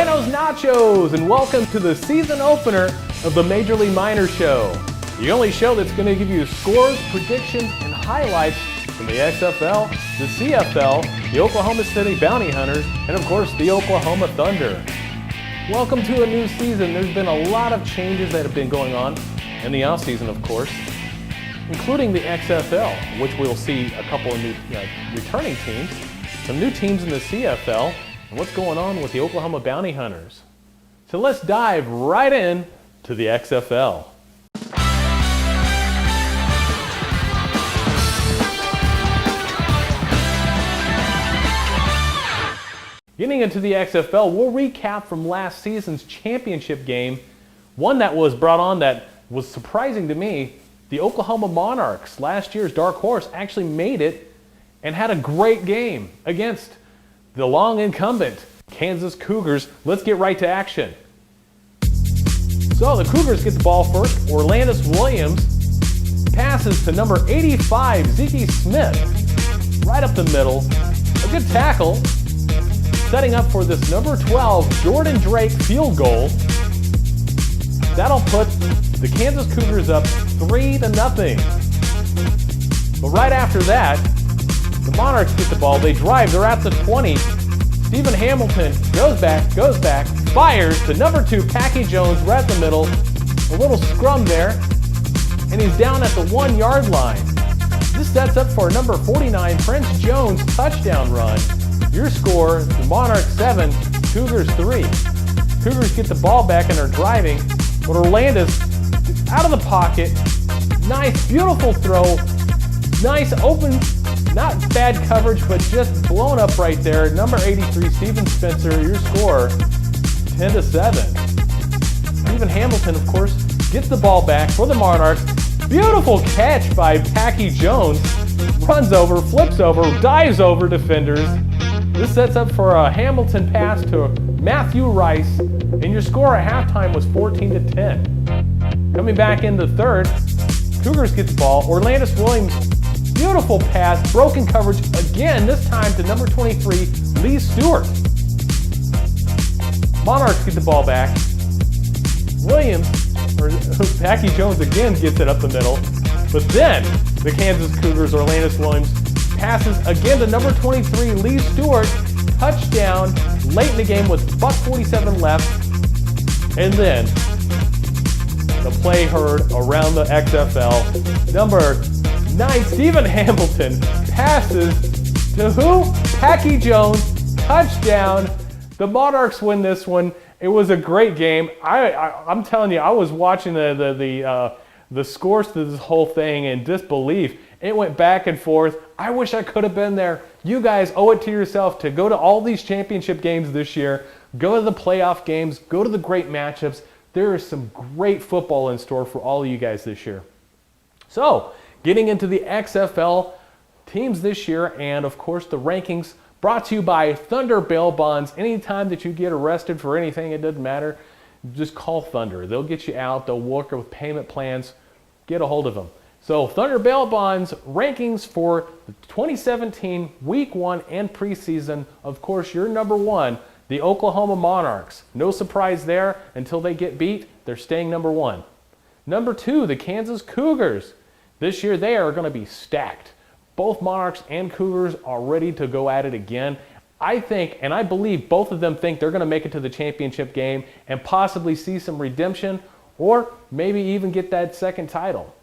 Buenos Nachos, and welcome to the season opener of the Major League Minor Show, the only show that's going to give you scores, predictions, and highlights from the XFL, the CFL, the Oklahoma City Bounty Hunters, and of course the Oklahoma Thunder. Welcome to a new season. There's been a lot of changes that have been going on in the offseason, of course, including the XFL, which we'll see a couple of new returning teams, some new teams in the CFL, and what's going on with the Oklahoma Bounty Hunters. So let's dive right in to the XFL. Getting into the XFL, we'll recap from last season's championship game, one that was brought on that was surprising to me. The Oklahoma Monarchs, last year's dark horse, actually made it and had a great game against the long incumbent Kansas Cougars. Let's get right to action. So the Cougars get the ball first. Orlandis Williams passes to number 85, Zeke Smith, right up the middle. A good tackle, setting up for this number 12 Jordan Drake field goal. That'll put the Kansas Cougars up 3-0. But right after that, the Monarchs get the ball. They drive. They're at the 20. Stephen Hamilton goes back, fires to number 2, Packy Jones, right at the middle. A little scrum there, and he's down at the 1-yard line. This sets up for number 49, Prince Jones, touchdown run. Your score, the Monarchs 7, Cougars 3. Cougars get the ball back and are driving, but Orlandis is out of the pocket. Nice, beautiful throw. Nice open, not bad coverage, but just blown up right there. Number 83, Steven Spencer, your score, 10-7. Stephen Hamilton, of course, gets the ball back for the Monarchs. Beautiful catch by Packy Jones. Runs over, flips over, dives over defenders. This sets up for a Hamilton pass to Matthew Rice, and your score at halftime was 14-10. Coming back in the third, Cougars get the ball. Orlandis Williams, beautiful pass, broken coverage again, this time to number 23, Lee Stewart. Monarchs get the ball back. Packy Jones again gets it up the middle. But then the Kansas Cougars, Orlandis Williams, passes again to number 23, Lee Stewart. Touchdown late in the game with $1:47 left. And then the play heard around the XFL. Number 9, Stephen Hamilton passes to who? Packy Jones. Touchdown. The Monarchs win this one. It was a great game. I'm telling you, I was watching the scores to this whole thing in disbelief. It went back and forth. I wish I could have been there. You guys owe it to yourself to go to all these championship games this year. Go to the playoff games. Go to the great matchups. There is some great football in store for all of you guys this year. So, getting into the XFL teams this year, and of course the rankings brought to you by Thunder Bail Bonds. Anytime that you get arrested for anything, it doesn't matter, just call Thunder. They'll get you out. They'll work with payment plans. Get a hold of them. So Thunder Bail Bonds rankings for the 2017 Week 1 and preseason. Of course, your number 1, the Oklahoma Monarchs. No surprise there. Until they get beat, they're staying number 1. Number 2, the Kansas Cougars. This year they are going to be stacked. Both Monarchs and Cougars are ready to go at it again. I think, and I believe both of them think they're going to make it to the championship game and possibly see some redemption or maybe even get that second title.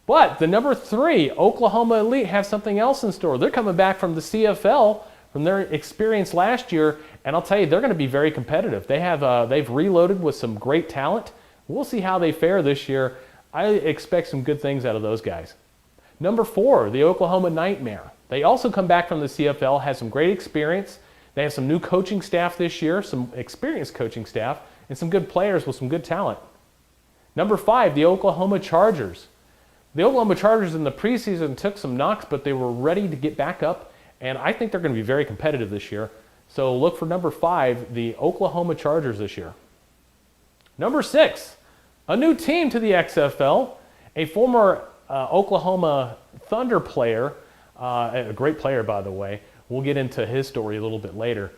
But the number 3, Oklahoma Elite, have something else in store. They're coming back from the CFL, from their experience last year, and I'll tell you, they're going to be very competitive. They've reloaded with some great talent. We'll see how they fare this year. I expect some good things out of those guys. Number 4, the Oklahoma Nightmare. They also come back from the CFL, have some great experience. They have some new coaching staff this year, some experienced coaching staff, and some good players with some good talent. Number 5, the Oklahoma Chargers. The Oklahoma Chargers in the preseason took some knocks, but they were ready to get back up, and I think they're going to be very competitive this year. So look for number 5, the Oklahoma Chargers this year. Number 6, a new team to the XFL, a former Oklahoma Thunder player, a great player, by the way. We'll get into his story a little bit later.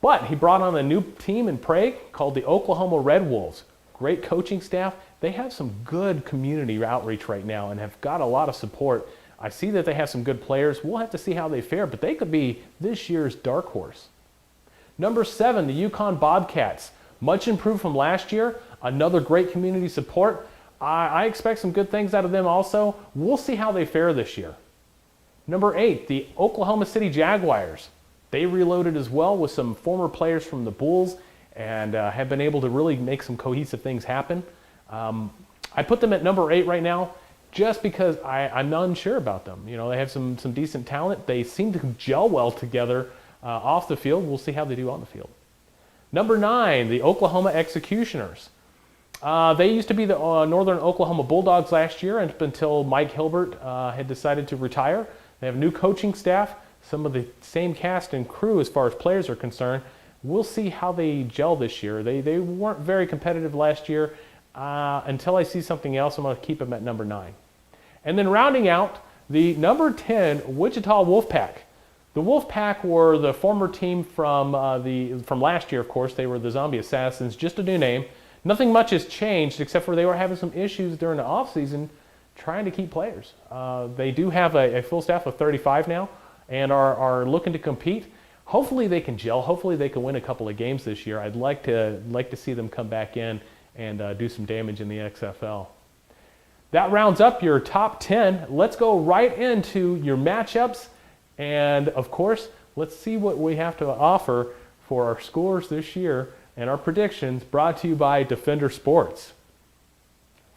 But he brought on a new team in Prague called the Oklahoma Red Wolves. Great coaching staff. They have some good community outreach right now and have got a lot of support. I see that they have some good players. We'll have to see how they fare, but they could be this year's dark horse. Number 7, the UConn Bobcats. Much improved from last year. Another great community support. I expect some good things out of them also. We'll see how they fare this year. Number 8, the Oklahoma City Jaguars. They reloaded as well with some former players from the Bulls and have been able to really make some cohesive things happen. I put them at number 8 right now just because I'm unsure about them. You know, they have some decent talent. They seem to gel well together off the field. We'll see how they do on the field. Number 9, the Oklahoma Executioners. They used to be the Northern Oklahoma Bulldogs last year until Mike Hilbert had decided to retire. They have new coaching staff, some of the same cast and crew as far as players are concerned. We'll see how they gel this year. They weren't very competitive last year. Until I see something else, I'm going to keep them at number 9. And then rounding out, the number 10 Wichita Wolfpack. The Wolfpack were the former team from last year, of course. They were the Zombie Assassins, just a new name. Nothing much has changed except for they were having some issues during the offseason trying to keep players. They do have a full staff of 35 now and are looking to compete. Hopefully they can gel. Hopefully they can win a couple of games this year. I'd like to see them come back in and do some damage in the XFL. That rounds up your top 10. Let's go right into your matchups. And of course, let's see what we have to offer for our scores this year and our predictions, brought to you by Defender Sports.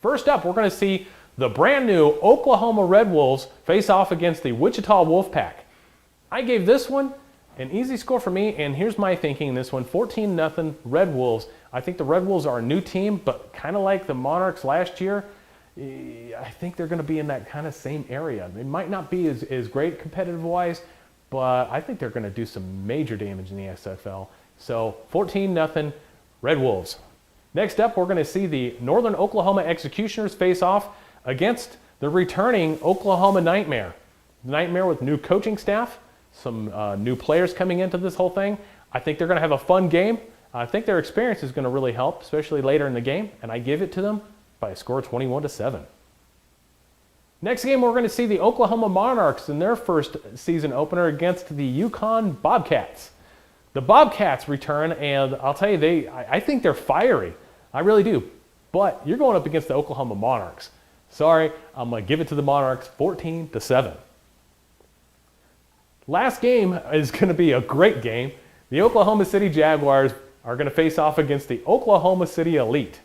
First up, we're going to see the brand new Oklahoma Red Wolves face off against the Wichita Wolfpack. I gave this one an easy score for me, and here's my thinking in this one, 14-0 Red Wolves. I think the Red Wolves are a new team, but kind of like the Monarchs last year, I think they're going to be in that kind of same area. They might not be as great competitive-wise, but I think they're going to do some major damage in the XFL. So 14-0 Red Wolves. Next up, we're going to see the Northern Oklahoma Executioners face off against the returning Oklahoma Nightmare. Nightmare with new coaching staff, some new players coming into this whole thing. I think they're going to have a fun game. I think their experience is going to really help, especially later in the game, and I give it to them by a score of 21-7. Next game, we're going to see the Oklahoma Monarchs in their first season opener against the UConn Bobcats. The Bobcats return, and I'll tell you, I think they're fiery. I really do. But you're going up against the Oklahoma Monarchs. Sorry, I'm going to give it to the Monarchs 14-7. Last game is going to be a great game. The Oklahoma City Jaguars are going to face off against the Oklahoma City Elite.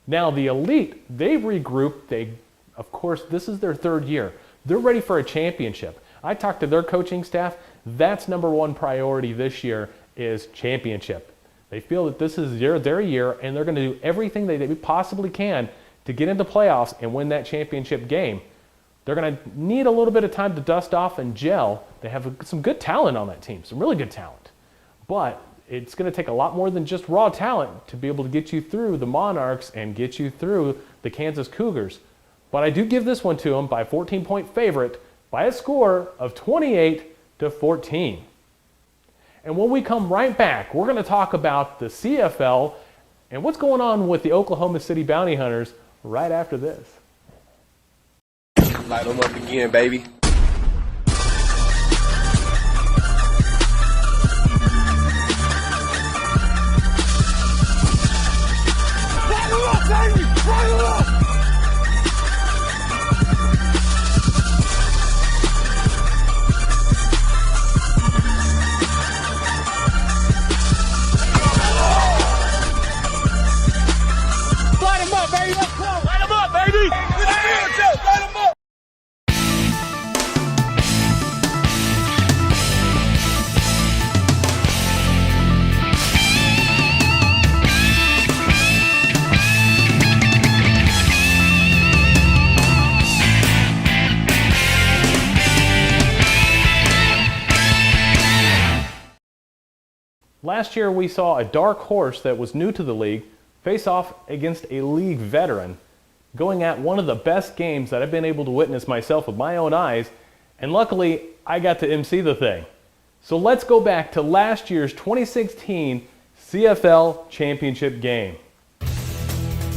Now, the Elite, they've regrouped. Of course, this is their third year. They're ready for a championship. I talked to their coaching staff. That's number one priority this year is championship. They feel that this is their year, and they're going to do everything they possibly can to get into playoffs and win that championship game. They're going to need a little bit of time to dust off and gel. They have some good talent on that team, some really good talent. But it's going to take a lot more than just raw talent to be able to get you through the Monarchs and get you through the Kansas Cougars. But I do give this one to them by a 14-point favorite by a score of 28-14. And when we come right back, we're going to talk about the CFL and what's going on with the Oklahoma City Bounty Hunters right after this. Light them up again, baby. Light them up, baby! Light them up! Light them up, baby! Let's go! Light them up, baby! Light them up! Last year, we saw a dark horse that was new to the league face off against a league veteran, going at one of the best games that I've been able to witness myself with my own eyes, and luckily, I got to MC the thing. So let's go back to last year's 2016 CFL Championship game.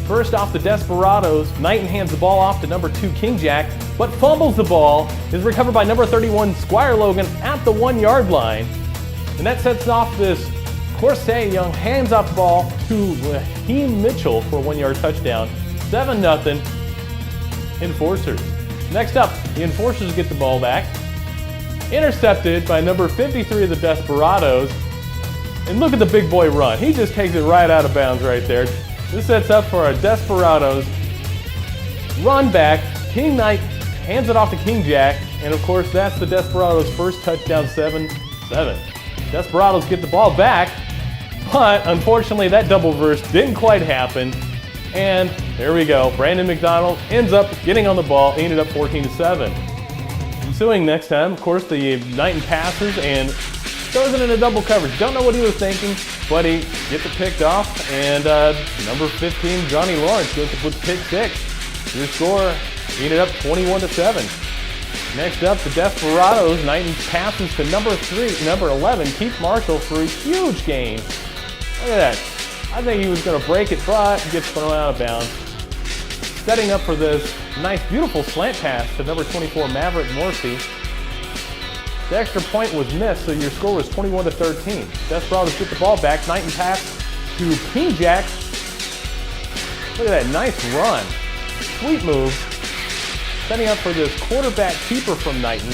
First off, the Desperados, Knighton hands the ball off to number 2 King Jack, but fumbles the ball, is recovered by number 31 Squire Logan at the 1-yard line. And that sets off this Corsair Young hands off the ball to Raheem Mitchell for a 1-yard touchdown. 7-0 Enforcers. Next up, the Enforcers get the ball back. Intercepted by number 53 of the Desperados. And look at the big boy run. He just takes it right out of bounds right there. This sets up for a Desperados run back. King Knight hands it off to King Jack. And of course, that's the Desperados' first touchdown, 7-7. Desperados get the ball back. But unfortunately, that double verse didn't quite happen. And there we go. Brandon McDonald ends up getting on the ball, ended up 14-7. Ensuing next time, of course, the Knighton passes and throws it in a double coverage. Don't know what he was thinking, but he gets it picked off. And number 15, Johnny Lawrence, goes to put pick 6. Your score ended up 21-7. Next up, the Desperados. Knighton passes to number 11, Keith Marshall, for a huge gain. Look at that. I think he was going to break it, but gets thrown out of bounds. Setting up for this nice, beautiful slant pass to number 24, Maverick Morphy. The extra point was missed, so your score was 21-13. Desperados get the ball back. Knighton pass to King Jack. Look at that nice run. Sweet move. Setting up for this quarterback keeper from Knighton.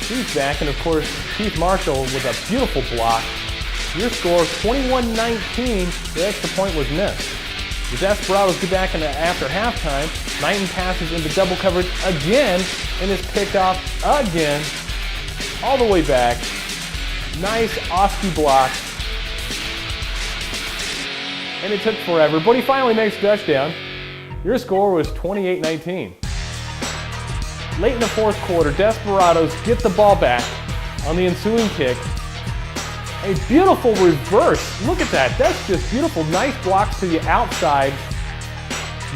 He's back, and of course, Keith Marshall with a beautiful block. Your score, 21-19. The extra point was missed. The Desperados get back after halftime. Knighton passes into double coverage again and is picked off again. All the way back. Nice Oski block. And it took forever, but he finally makes a touchdown. Your score was 28-19. Late in the fourth quarter, Desperados get the ball back on the ensuing kick. A beautiful reverse. Look at that. That's just beautiful. Nice blocks to the outside.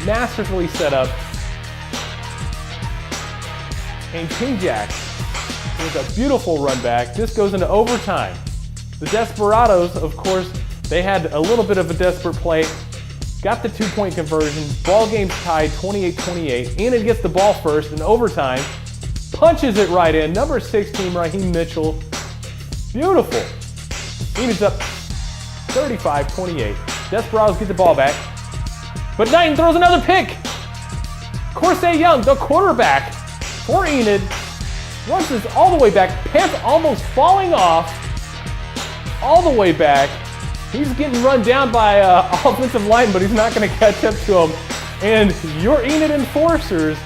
Masterfully set up. And King Jack with a beautiful run back. This goes into overtime. The Desperados, of course, they had a little bit of a desperate play. Got the 2-point conversion. Ball game's tied 28-28. Enid gets the ball first in overtime. Punches it right in. Number 16, Raheem Mitchell. Beautiful. Enid's up 35-28. Desperados get the ball back. But Knighton throws another pick. Corsair Young, the quarterback for Enid, runs this all the way back. Pants almost falling off. All the way back. He's getting run down by offensive line, but he's not going to catch up to him. And your Enid Enforcers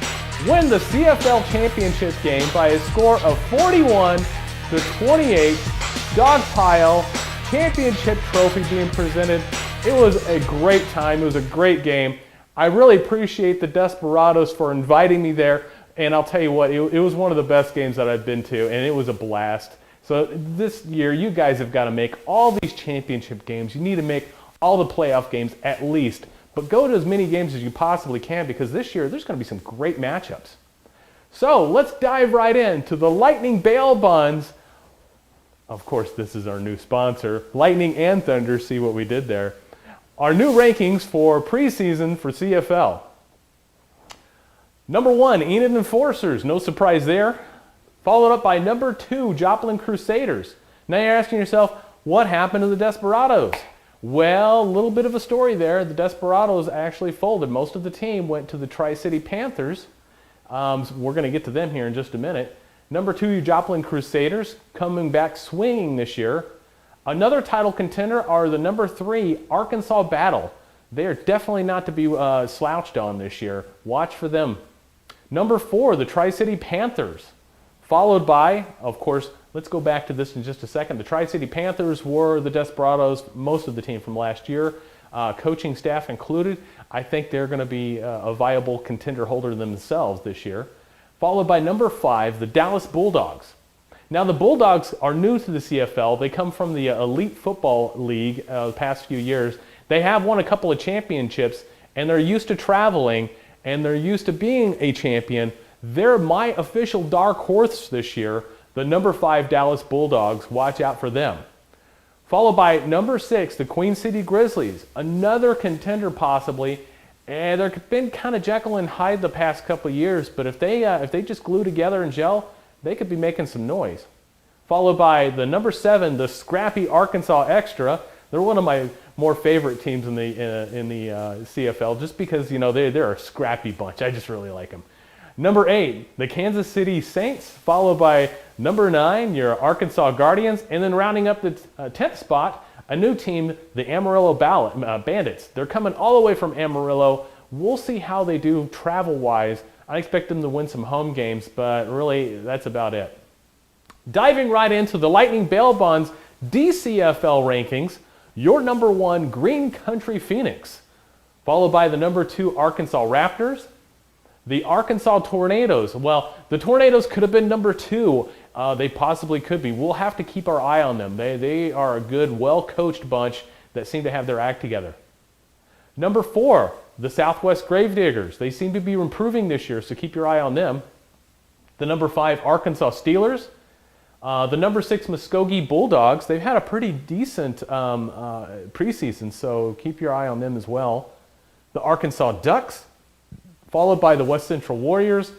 win the CFL Championship game by a score of 41-28. Dog pile, championship trophy being presented. It was a great time. It was a great game. I really appreciate the Desperados for inviting me there. And I'll tell you what, it was one of the best games that I've been to, and it was a blast. So this year, you guys have got to make all these championship games. You need to make all the playoff games at least. But go to as many games as you possibly can, because this year there's going to be some great matchups. So let's dive right into the Lightning Bail Bonds. Of course, this is our new sponsor, Lightning and Thunder. See what we did there. Our new rankings for preseason for CFL. Number 1, Enid Enforcers. No surprise there. Followed up by number 2, Joplin Crusaders. Now you're asking yourself, what happened to the Desperados? Well, a little bit of a story there. The Desperados actually folded. Most of the team went to the Tri-City Panthers. So we're going to get to them here in just a minute. Number 2, Joplin Crusaders, coming back swinging this year. Another title contender are the number 3, Arkansas Battle. They are definitely not to be slouched on this year. Watch for them. Number 4, the Tri-City Panthers. Followed by, of course, let's go back to this in just a second. The Tri-City Panthers were the Desperados, most of the team from last year, coaching staff included. I think they're going to be a viable contender holder themselves this year. Followed by number 5, the Dallas Bulldogs. Now the Bulldogs are new to the CFL. They come from the Elite Football League the past few years. They have won a couple of championships, and they're used to traveling, and they're used to being a champion. They're my official dark horse this year. the number 5 Dallas Bulldogs. Watch out for them. Followed by number 6, the Queen City Grizzlies, another contender possibly. And they've been kind of Jekyll and Hyde the past couple of years, but if they just glue together and gel, they could be making some noise. Followed by the number 7, the scrappy Arkansas Extra. They're one of my more favorite teams in the CFL, just because they're a scrappy bunch. I just really like them. Number 8, the Kansas City Saints, followed by number 9, your Arkansas Guardians, and then rounding up the 10th spot, a new team, the Amarillo Bandits. They're coming all the way from Amarillo. We'll see how they do travel-wise. I expect them to win some home games, but really, that's about it. Diving right into the Lightning Bail Bonds DCFL rankings, your number 1, Green Country Phoenix, followed by the number 2, Arkansas Raptors. The Arkansas Tornadoes, well, the Tornadoes could have been number 2. They possibly could be. We'll have to keep our eye on them. They are a good, well-coached bunch that seem to have their act together. Number 4, the Southwest Gravediggers. They seem to be improving this year, so keep your eye on them. The number 5, Arkansas Steelers. The number 6, Muskogee Bulldogs. They've had a pretty decent preseason, so keep your eye on them as well. The Arkansas Ducks, followed by the West Central Warriors,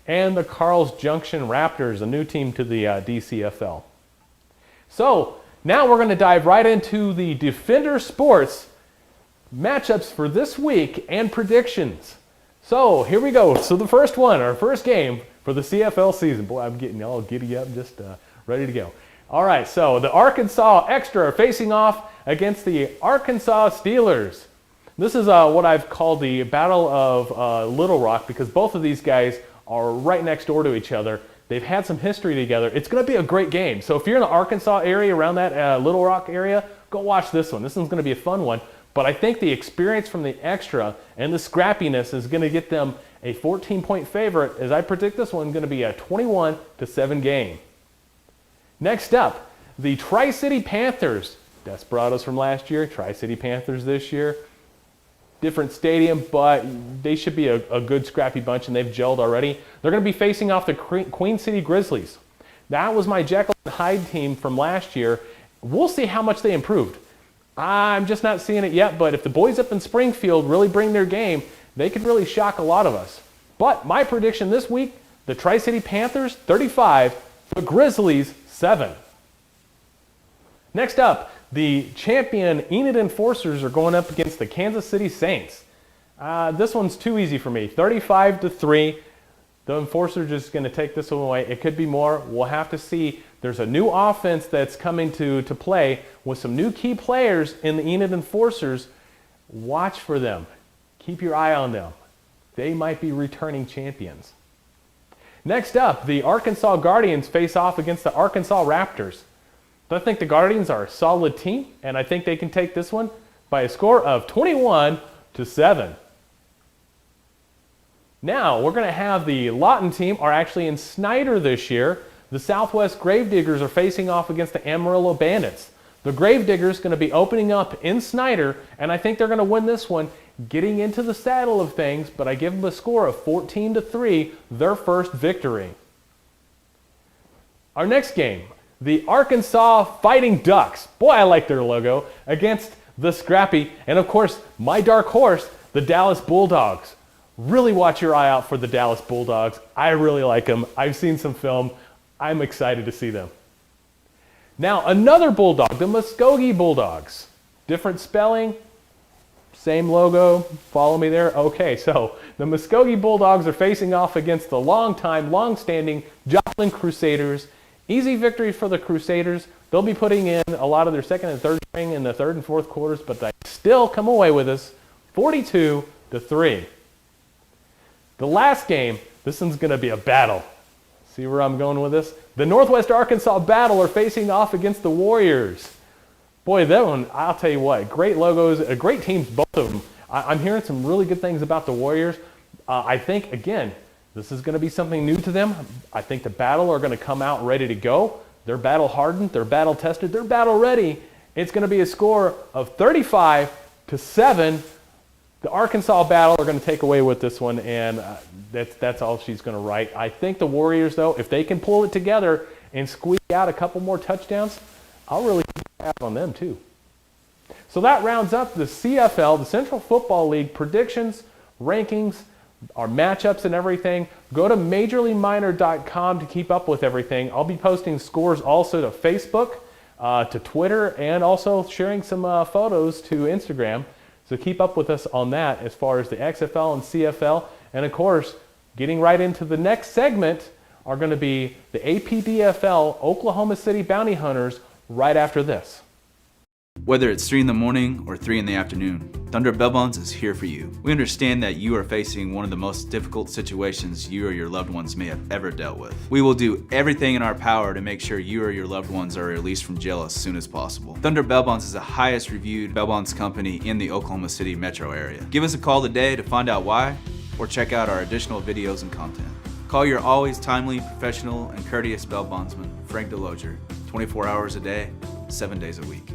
and the Carl's Junction Raptors, a new team to the DCFL. So now we're going to dive right into the Defender Sports matchups for this week and predictions. So here we go. So the first one, our first game for the CFL season. Boy, I'm getting all giddy up, just ready to go. All right, so the Arkansas Extra are facing off against the Arkansas Steelers. This is what I've called the Battle of Little Rock, because both of these guys are right next door to each other. They've had some history together. It's going to be a great game. So if you're in the Arkansas area, around that Little Rock area, go watch this one. This one's going to be a fun one. But I think the experience from the Extra and the scrappiness is going to get them a 14-point favorite, as I predict this one going to be a 21-7 game. Next up, the Tri-City Panthers. Desperados from last year, Tri-City Panthers this year. Different stadium, but they should be a good scrappy bunch, and they've gelled already. They're going to be facing off the Queen City Grizzlies. That was my Jekyll and Hyde team from last year. We'll see how much they improved. I'm just not seeing it yet, but if the boys up in Springfield really bring their game, they could really shock a lot of us. But my prediction this week, the Tri-City Panthers 35, the Grizzlies 7. Next up, the champion Enid Enforcers are going up against the Kansas City Saints. This one's too easy for me. 35-3. The Enforcers are just going to take this one away. It could be more. We'll have to see. There's a new offense that's coming to play with some new key players in the Enid Enforcers. Watch for them. Keep your eye on them. They might be returning champions. Next up, the Arkansas Guardians face off against the Arkansas Raptors. I think the Guardians are a solid team, and I think they can take this one by a score of 21-7. Now, we're going to have the Lawton team are actually in Snyder this year. The Southwest Gravediggers are facing off against the Amarillo Bandits. The Gravediggers going to be opening up in Snyder, and I think they're going to win this one, getting into the saddle of things, but I give them a score of 14-3, their first victory. Our next game, the Arkansas Fighting Ducks. Boy, I like their logo. Against the scrappy, and of course, my dark horse, the Dallas Bulldogs. Really watch your eye out for the Dallas Bulldogs. I really like them. I've seen some film. I'm excited to see them. Now, another Bulldog, the Muskogee Bulldogs. Different spelling, same logo. Follow me there. Okay, so the Muskogee Bulldogs are facing off against the long-standing Joplin Crusaders. Easy victory for the Crusaders. They'll be putting in a lot of their second and third string in the third and fourth quarters, but they still come away with us 42-3. The last game, this one's going to be a battle. See where I'm going with this? The Northwest Arkansas Battle are facing off against the Warriors. Boy, that one, I'll tell you what, great logos, great teams, both of them. I'm hearing some really good things about the Warriors. I think, again, this is going to be something new to them. I think the Battle are going to come out ready to go. They're battle hardened, they're battle tested, they're battle ready. It's going to be a score of 35-7. The Arkansas Battle are going to take away with this one, and that's all she's going to write. I think the Warriors, though, if they can pull it together and squeak out a couple more touchdowns, I'll really keep an eye on them too. So that rounds up the CFL, the Central Football League predictions, rankings, our matchups and everything. Go to MajorLeagueMinor.com to keep up with everything. I'll be posting scores also to Facebook, to Twitter, and also sharing some photos to Instagram. So keep up with us on that as far as the XFL and CFL. And of course, getting right into the next segment are going to be the APDFL Oklahoma City Bounty Hunters right after this. Whether it's 3 in the morning or 3 in the afternoon, Thunder Bail Bonds is here for you. We understand that you are facing one of the most difficult situations you or your loved ones may have ever dealt with. We will do everything in our power to make sure you or your loved ones are released from jail as soon as possible. Thunder Bail Bonds is the highest reviewed bail bonds company in the Oklahoma City metro area. Give us a call today to find out why, or check out our additional videos and content. Call your always timely, professional, and courteous bail bondsman, Frank Deloger, 24 hours a day, 7 days a week.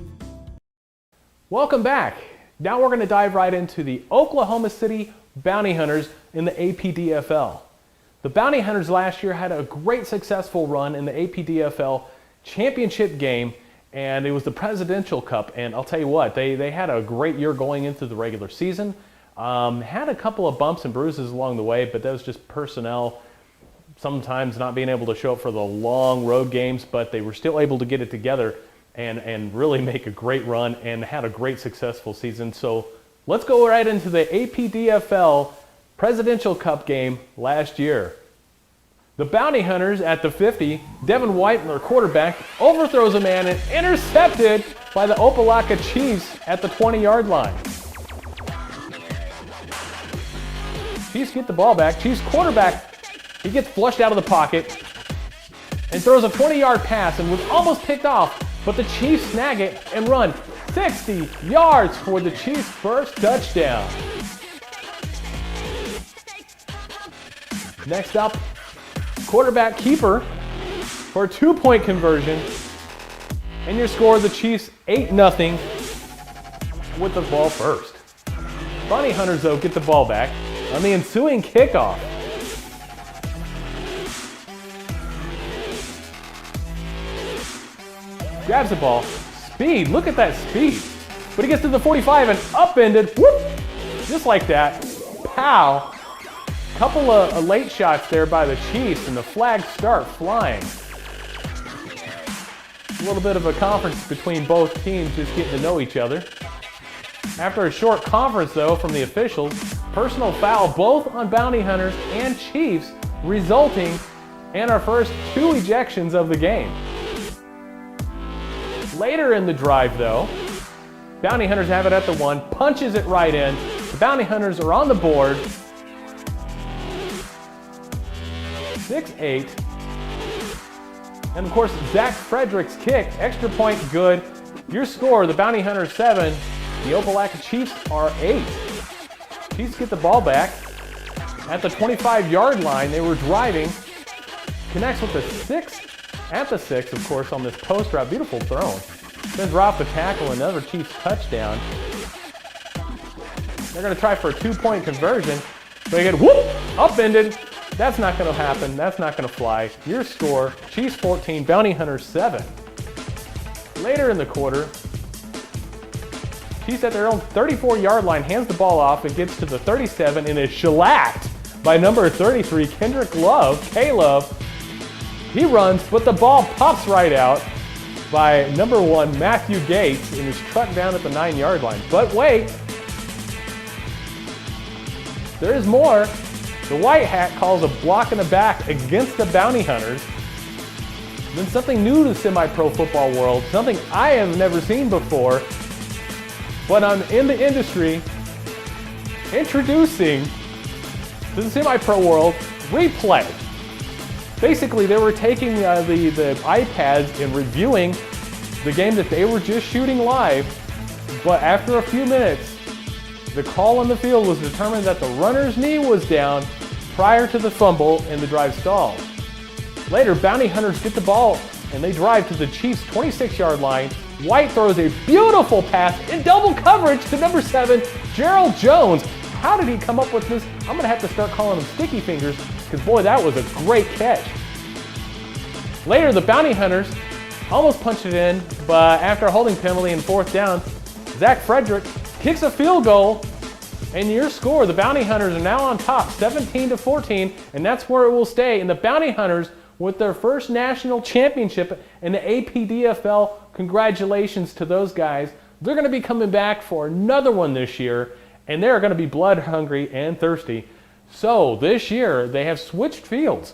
Welcome back. Now we're going to dive right into the Oklahoma City Bounty Hunters in the APDFL. The Bounty Hunters last year had a great successful run in the APDFL championship game, and it was the Presidential Cup. And I'll tell you what, they had a great year going into the regular season. Had a couple of bumps and bruises along the way, but that was just personnel sometimes not being able to show up for the long road games, but they were still able to get it together and really make a great run and had a great successful season. So let's go right into the APDFL Presidential Cup game last year. The Bounty Hunters at the 50, Devin White, their quarterback, overthrows a man and intercepted by the Opelika Chiefs at the 20-yard line. Chiefs get the ball back. Chiefs quarterback, he gets flushed out of the pocket and throws a 20-yard pass and was almost picked off, but the Chiefs snag it and run 60 yards for the Chiefs' first touchdown. Next up, quarterback keeper for a 2-point conversion. And your score, the Chiefs 8-0 with the ball first. Bounty Hunters, though, get the ball back on the ensuing kickoff. Grabs the ball, speed, look at that speed. But he gets to the 45 and upended, whoop, just like that, pow. Couple of late shots there by the Chiefs and the flags start flying. A little bit of a conference between both teams just getting to know each other. After a short conference though from the officials, personal foul both on Bounty Hunters and Chiefs, resulting in our first 2 ejections of the game. Later in the drive though, Bounty Hunters have it at the 1, punches it right in. The Bounty Hunters are on the board. 6-8. And of course, Zach Frederick's kick, extra point good. Your score, the Bounty Hunters 7, the Opelika Chiefs are 8. Chiefs get the ball back at the 25-yard line. They were driving. Connects with the 6, at the 6, of course, on this post route. Beautiful throw. Sends right off the tackle, another Chiefs touchdown. They're going to try for a 2-point conversion. They get whoop, upended. That's not going to happen. That's not going to fly. Your score, Chiefs 14, Bounty Hunters 7. Later in the quarter, Chiefs at their own 34-yard line hands the ball off and gets to the 37 and is shellacked by number 33, Kendrick Love, K-Love. He runs, but the ball pops right out by number 1, Matthew Gates, and is trucked down at the 9-yard line. But wait, there is more. The White Hat calls a block in the back against the Bounty Hunters. Then something new to the semi-pro football world, something I have never seen before, but I'm in the industry, introducing to the semi-pro world, replay. Basically, they were taking the iPads and reviewing the game that they were just shooting live, but after a few minutes, the call on the field was determined that the runner's knee was down prior to the fumble and the drive stalled. Later, Bounty Hunters get the ball and they drive to the Chiefs' 26-yard line. White throws a beautiful pass in double coverage to number 7, Gerald Jones. How did he come up with this? I'm going to have to start calling him Sticky Fingers because, boy, that was a great catch. Later, the Bounty Hunters almost punched it in, but after a holding penalty in 4th down, Zach Frederick kicks a field goal, and your score, the Bounty Hunters are now on top, 17-14, and that's where it will stay. And the Bounty Hunters, with their first national championship in the APDFL, congratulations to those guys. They're going to be coming back for another one this year, and they're going to be blood hungry and thirsty. So this year, they have switched fields.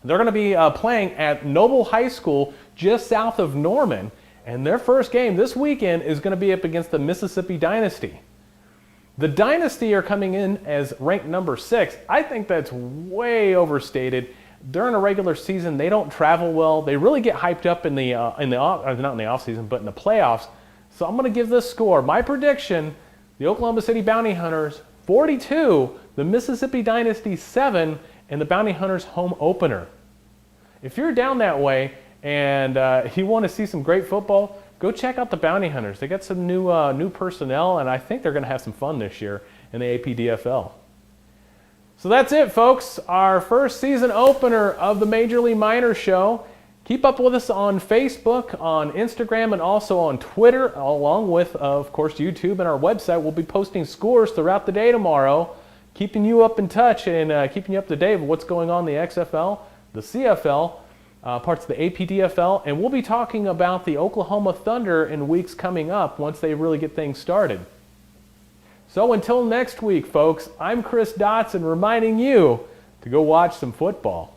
They're going to be playing at Noble High School just south of Norman, and their first game this weekend is going to be up against the Mississippi Dynasty. The Dynasty are coming in as ranked number 6. I think that's way overstated. During a regular season, they don't travel well. They really get hyped up not in the off season, but in the playoffs. So I'm going to give this score. My prediction: the Oklahoma City Bounty Hunters 42, the Mississippi Dynasty 7, and the Bounty Hunters home opener. If you're down that way and you want to see some great football, go check out the Bounty Hunters. They got some new personnel, and I think they're going to have some fun this year in the APDFL. So that's it, folks. Our first season opener of the Major League Minors show. Keep up with us on Facebook, on Instagram, and also on Twitter, along with, of course, YouTube and our website. We'll be posting scores throughout the day tomorrow, keeping you up in touch and keeping you up to date with what's going on in the XFL, the CFL, parts of the APDFL, and we'll be talking about the Oklahoma Thunder in weeks coming up once they really get things started. So until next week, folks, I'm Chris Dotson reminding you to go watch some football.